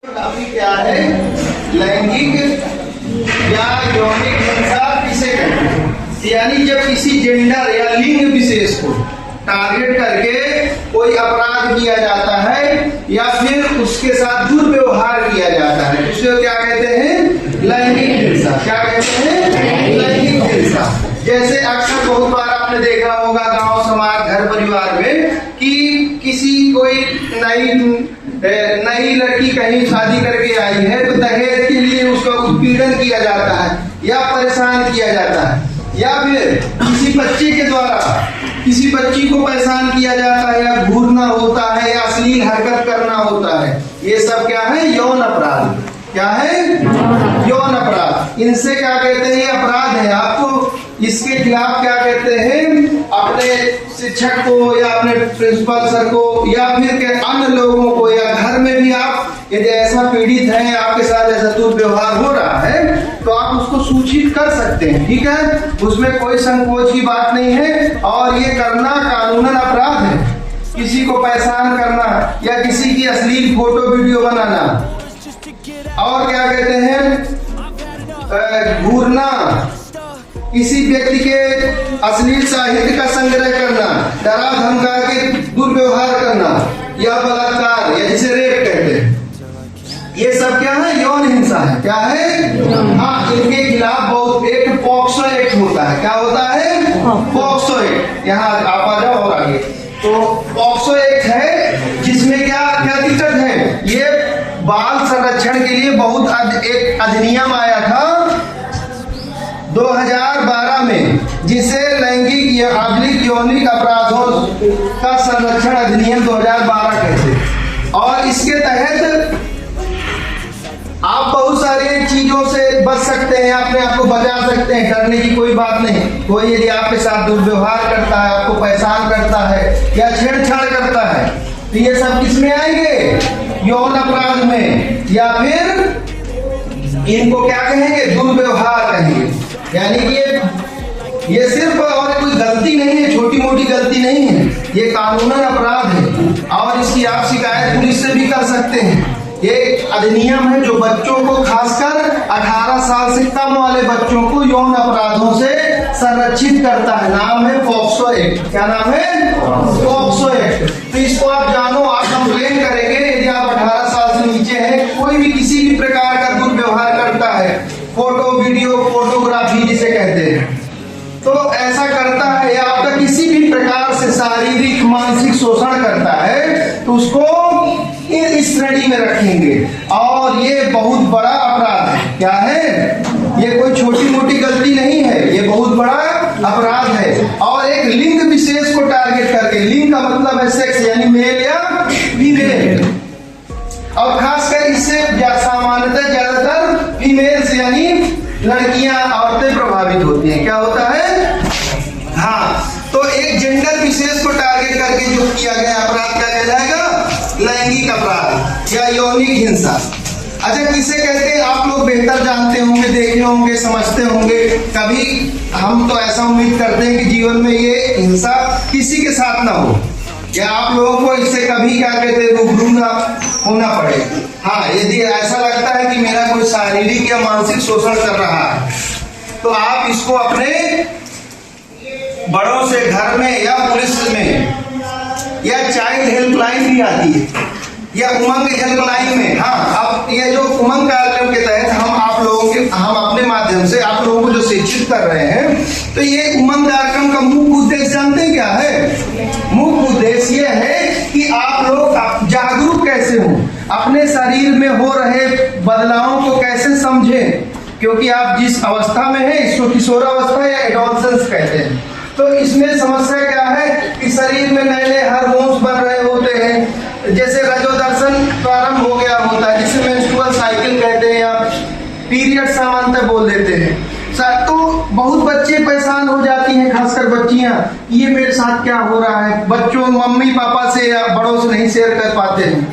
क्या है लैंगिक या यौनिक हिंसा किसे कहते हैं? यानी जब किसी जेंडर या लिंग विशेष को टारगेट करके कोई अपराध किया जाता है या फिर उसके साथ दुर्व्यवहार किया जाता है, उसे क्या कहते हैं? लैंगिक हिंसा। क्या कहते हैं? लैंगिक हिंसा। जैसे अक्सर बहुत बार आपने देखा होगा गांव समाज घर परिवार में कि किसी कोई नई लड़की कहीं शादी करके आई है तो दहेज के लिए उसका उत्पीड़न किया जाता है या परेशान किया जाता है, या फिर किसी बच्चे के द्वारा किसी बच्ची को परेशान किया जाता है या घूरना होता है या अश्लील हरकत करना होता है। ये सब क्या है? यौन अपराध। क्या है? यौन अपराध। इनसे क्या कहते हैं? अपराध है। आपको इसके खिलाफ क्या कहते हैं? अपने शिक्षक को या अपने प्रिंसिपल सर को या फिर अन्य लोगों को या घर में भी आप यदि ऐसा पीड़ित है, आपके साथ ऐसा दुर्व्यवहार हो रहा है तो आप उसको सूचित कर सकते हैं। ठीक है, उसमें कोई संकोच की बात नहीं है और ये करना कानूनन अपराध है। किसी को परेशान करना या किसी की अश्लील फोटो वीडियो बनाना और क्या कहते हैं घूरना, किसी व्यक्ति के अश्लील साहित्य का संग्रह करना, डरा धमका के दुर्व्यवहार करना या बलात्कार या जिसे रेप कहते हैं, ये सब क्या है? यौन हिंसा है। क्या है? हाँ, इनके खिलाफ बहुत एक पॉक्सो एक्ट होता है। क्या होता है? POCSO act. यहाँ आप आ जाओ और आगे। तो पॉक्सो एक्ट है जिसमें क्या क्या दिक्कत है? ये बाल संरक्षण के लिए बहुत एक अधिनियम आया था 2012 में, जिसे लैंगिक या आधुनिक यौनिक अपराधों का संरक्षण अधिनियम 2012 कहते। और इसके तहत आप बहुत सारी चीजों से बच सकते हैं, अपने आप को बचा सकते हैं, डरने की कोई बात नहीं। कोई यदि आपके साथ दुर्व्यवहार करता है, आपको परेशान करता है या छेड़छाड़ करता है तो ये सब किसमें आएंगे? यौन अपराध में, या फिर इनको क्या कहेंगे? दुर्व्यवहार कहेंगे। यानी कि ये सिर्फ और कोई गलती नहीं है, छोटी मोटी गलती नहीं है, ये कानूनन अपराध है और इसकी आप शिकायत पुलिस से भी कर सकते हैं। ये अधिनियम है जो बच्चों को, खासकर 18 साल से कम वाले बच्चों को यौन अपराधों से संरक्षित करता है। नाम है पॉक्सो एक्ट। क्या नाम है? POCSO act. तो इसको आप जानो, आप कंप्लेन करेंगे यदि आप 18 साल से नीचे हैं, कोई भी किसी भी प्रकार का दुर्व्यवहार करता है, फोटो वीडियो फोटोग्राफी जिसे कहते हैं, तो ऐसा करता है या आपका किसी भी प्रकार से शारीरिक मानसिक शोषण करता है तो उसको इस श्रेणी में रखेंगे और ये बहुत बड़ा अपराध है। क्या है? ये कोई छोटी मोटी गलती नहीं है, ये बहुत बड़ा अपराध है। और एक लिंग विशेष को टारगेट करके, लिंग का मतलब है सेक्स यानी मेल या फीमेल, और खासकर इससे सामान्यतः ज्यादातर फीमेल्स यानी लड़कियां औरतें प्रभावित होती हैं। क्या होता है? हाँ, तो एक जेंडर विशेष को टारगेट करके जो किया गया अपराध क्या कहलाएगा? लैंगिक अपराध या यौनिक हिंसा। अच्छा, किसे कहते हैं? आप लोग बेहतर जानते होंगे, देखे होंगे, समझते होंगे। कभी हम तो ऐसा उम्मीद करते हैं कि जीवन में ये हिंसा किसी के साथ ना हो, या आप लोगों को इससे कभी क्या कहते हैं रूबरू ना होना पड़े। हाँ, यदि ऐसा लगता है कि मेरा कोई शारीरिक या मानसिक शोषण कर रहा है तो आप इसको अपने बड़ों से घर में या पुलिस में या चाइल्ड हेल्पलाइन भी आती है या उमंग हेल्पलाइन में। हाँ, अब ये जो उमंग कार्यक्रम के तहत हम अपने माध्यम से आप लोगों को जो शिक्षित कर रहे हैं, तो ये उमंग कार्यक्रम का मुख्य उद्देश्य जानते हैं क्या है? मुख्य उद्देश्य ये है कि आप लोग जागरूक कैसे हो, अपने शरीर में हो रहे बदलावों को कैसे समझें, क्योंकि आप जिस अवस्था में है इसको किशोरावस्था या एडोलसेंस कहते हैं। तो इसमें समस्या क्या है कि शरीर में नए नए हार्मोन्स बन रहे होते हैं, जैसे रजोदर्शन प्रारंभ हो गया होता है, जिसे मेंस्ट्रुअल साइकिल कहते हैं या पीरियड सामान्यतः बोल देते हैं। तो बहुत बच्चे परेशान हो जाती हैं, खासकर बच्चियां, ये मेरे साथ क्या हो रहा है। बच्चों मम्मी पापा से या बड़ों से नहीं शेयर कर पाते हैं।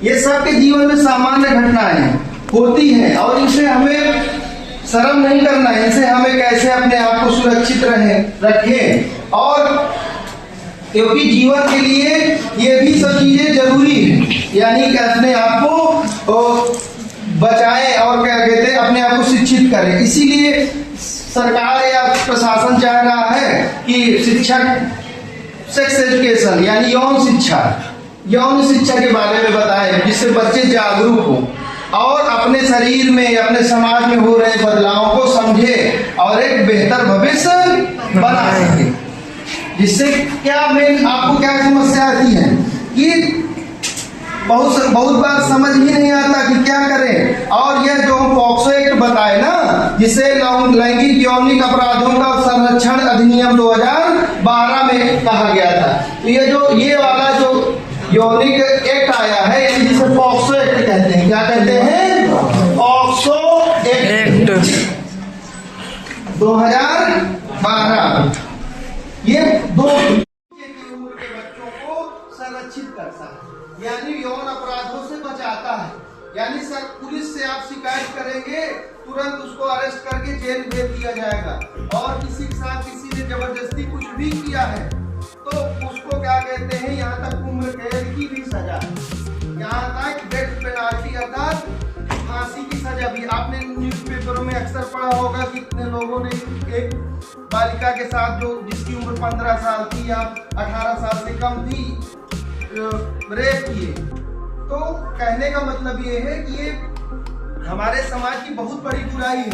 ये सबके जीवन में सामान्य घटनाएं होती हैं और इसे हमें शर्म नहीं करना है। इनसे हमें कैसे अपने आप को सुरक्षित रखें और क्योंकि जीवन के लिए ये भी सब चीजें जरूरी है, यानी कि अपने आप को बचाएं और क्या कहते हैं अपने आप को शिक्षित करें। इसीलिए सरकार या प्रशासन चाह रहा है कि शिक्षा, सेक्स एजुकेशन यानी यौन शिक्षा के बारे में बताएं, जिससे बच्चे जागरूक हो और अपने शरीर में, अपने समाज में हो रहे बदलावों को समझे और एक बेहतर भविष्य बना सके। जिससे क्या मेन आपको क्या समस्या आती है कि बहुत बार समझ ही नहीं आता कि क्या करें। और यह जो पॉक्सो एक्ट बताए ना, जिसे लैंगिक यौनिक अपराधों का संरक्षण अधिनियम 2012 में कहा गया था, तो ये वाला जो यौनिक एक्ट आया है, यानी जिसे पॉक्सो एक्ट कहते हैं। क्या कहते हैं? POCSO act 2012। ये 2 की उम्र के बच्चों को संरक्षित करता है, यानी यौन अपराधों से बचाता है। यानी सर पुलिस से आप शिकायत करेंगे, तुरंत उसको अरेस्ट करके जेल भेज दिया जाएगा। और किसी के साथ किसी ने जबरदस्ती कुछ भी किया है तो उसको क्या कहते हैं, यहाँ तक उम्र कैद की भी सजा, यहाँ तक डेथ पेनाल्टी अर्थात फांसी की सजा भी। आपने न्यूज़पेपरों में अक्सर पढ़ा होगा कितने लोगों ने एक बालिका के साथ जो जिसकी उम्र 15 साल थी या 18 साल से कम थी रेप किए। तो कहने का मतलब ये है कि ये हमारे समाज की बहुत बड़ी बुराई है।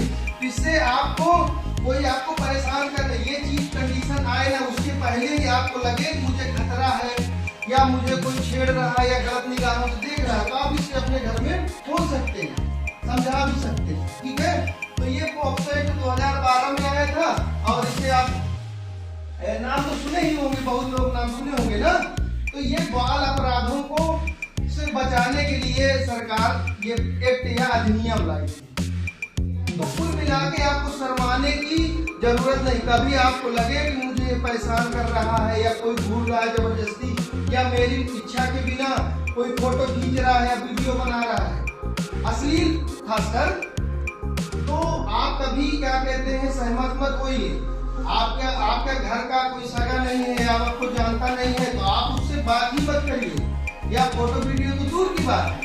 इससे कोई आपको परेशान कर रहे, ये चीज कंडीशन आए ना, उसके पहले ही आपको लगे कि मुझे खतरा है या मुझे कोई छेड़ रहा है या गलत निगाहों से देख रहा है, तो आप इसे अपने घर में बोल सकते हैं, समझा भी सकते हैं। ठीक है, तो ये पॉक्सो एक्ट 2012 में आया था और इसे आप नाम तो सुने ही होंगे, बहुत लोग नाम सुने होंगे ना। तो ये बाल अपराधों को से बचाने के लिए सरकार ये एक्ट या अधिनियम लाई। तो कुल मिला के आपको शर्माने की जरूरत नहीं। कभी आपको लगे कि मुझे ये परेशान कर रहा है या कोई घूर रहा है जबरदस्ती या मेरी इच्छा के बिना कोई फोटो खींच रहा है या वीडियो बना रहा है अश्लील खासकर, तो आप कभी क्या कहते हैं सहमत मत होइए। आपका घर का कोई सगा नहीं है, आप आपको जानता नहीं है, तो आप उससे बात ही मत करिए या फोटो वीडियो तो दूर की बात है,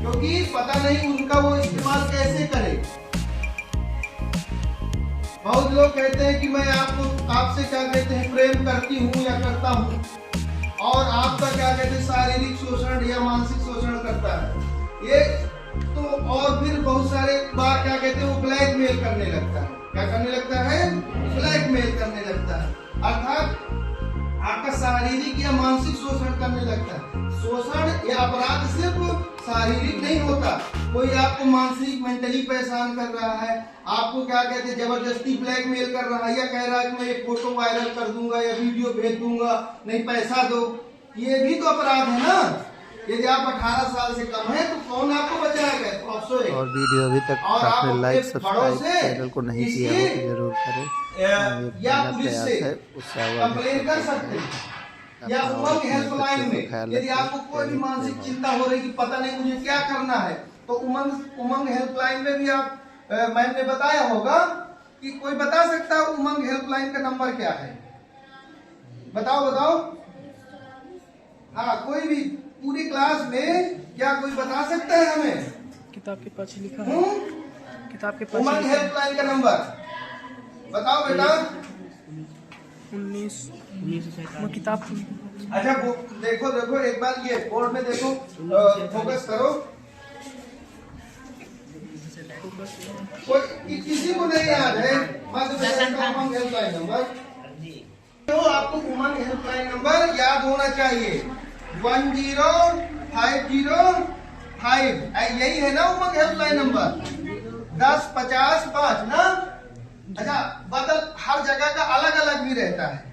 क्योंकि पता नहीं उनका वो इस्तेमाल कैसे करे। बहुत लोग कहते हैं कि मैं आपसे क्या कहते हैं प्रेम करती हूँ या करता हूँ, और आपका क्या कहते हैं शारीरिक शोषण या मानसिक शोषण करता है ये तो। और फिर बहुत सारे बार क्या कहते हैं वो ब्लैकमेल करने लगता है। क्या करने लगता है? ब्लैकमेल करने लगता है, अर्थात आपका शारीरिक या मानसिक शोषण करने लगता है। शोषण या अपराध सिर्फ शारीरिक नहीं होता, कोई आपको मानसिक मेंटली परेशान कर रहा है, आपको क्या कहते हैं जबरदस्ती ब्लैकमेल कर रहा है या कह रहा है कि मैं ये फोटो वायरल कर दूंगा या वीडियो भेज दूंगा, नहीं पैसा दो, ये भी तो अपराध है ना। यदि आप 18 साल से कम है तो कौन आपको बचाएगा? और वीडियो अभी तक आपने लाइक सब्सक्राइब चैनल को नहीं किया हो तो जरूर करें। या पुलिस से कंप्लेन कर सकते हैं या उमंग हेल्पलाइन में। यदि आपको कोई भी मानसिक चिंता हो रही कि पता नहीं मुझे क्या करना है, तो उमंग हेल्पलाइन में भी आप मैम ने बताया होगा कि कोई बता सकता है उमंग हेल्पलाइन का नंबर क्या है? बताओ। हाँ, कोई भी पूरी क्लास में क्या कोई बता सकता है हमें? किताब के पास लिखा है। किताब के पास उमंग हेल्पलाइन का नंबर बताओ बेटा। 19 किताब। अच्छा देखो एक बार ये बोर्ड में देखो, फोकस करो। कोई किसी को नहीं याद है उमंग हेल्पलाइन नंबर? तो आपको उमंग हेल्पलाइन नंबर याद होना चाहिए, 10505। यही है ना उमंग हेल्पलाइन नंबर? 1050 ना। अच्छा, बदल हर जगह का अलग अलग भी रहता है,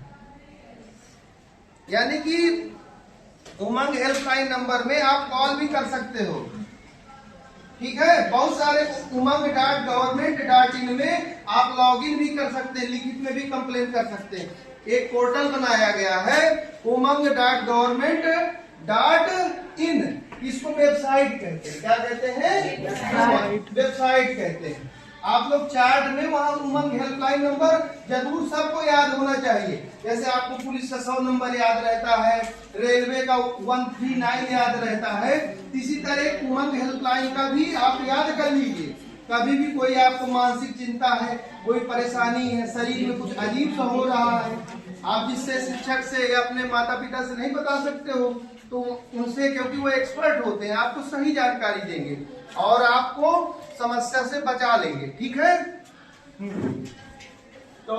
यानी कि उमंग हेल्पलाइन नंबर में आप कॉल भी कर सकते हो। ठीक है, बहुत सारे umang.government.in में आप लॉगिन भी कर सकते हैं, लिखित में भी कंप्लेन कर सकते हैं। एक पोर्टल बनाया गया है umang.government.in, इसको वेबसाइट कहते हैं। क्या कहते हैं? वेबसाइट कहते हैं। आप लोग चार्ट में वहाँ उमंग हेल्पलाइन नंबर जरूर सबको याद होना चाहिए। जैसे आपको पुलिस का 100 नंबर याद रहता है, रेलवे का 139 याद रहता है, इसी तरह उमंग हेल्पलाइन का भी आप याद कर लीजिए। कभी भी कोई आपको मानसिक चिंता है, कोई परेशानी है, शरीर में कुछ अजीब सा हो रहा है, आप जिससे शिक्षक से या अपने माता पिता से नहीं बता सकते हो, तो उनसे, क्योंकि वो एक्सपर्ट होते हैं, आपको सही जानकारी देंगे और आपको समस्या से बचा लेंगे। ठीक है, तो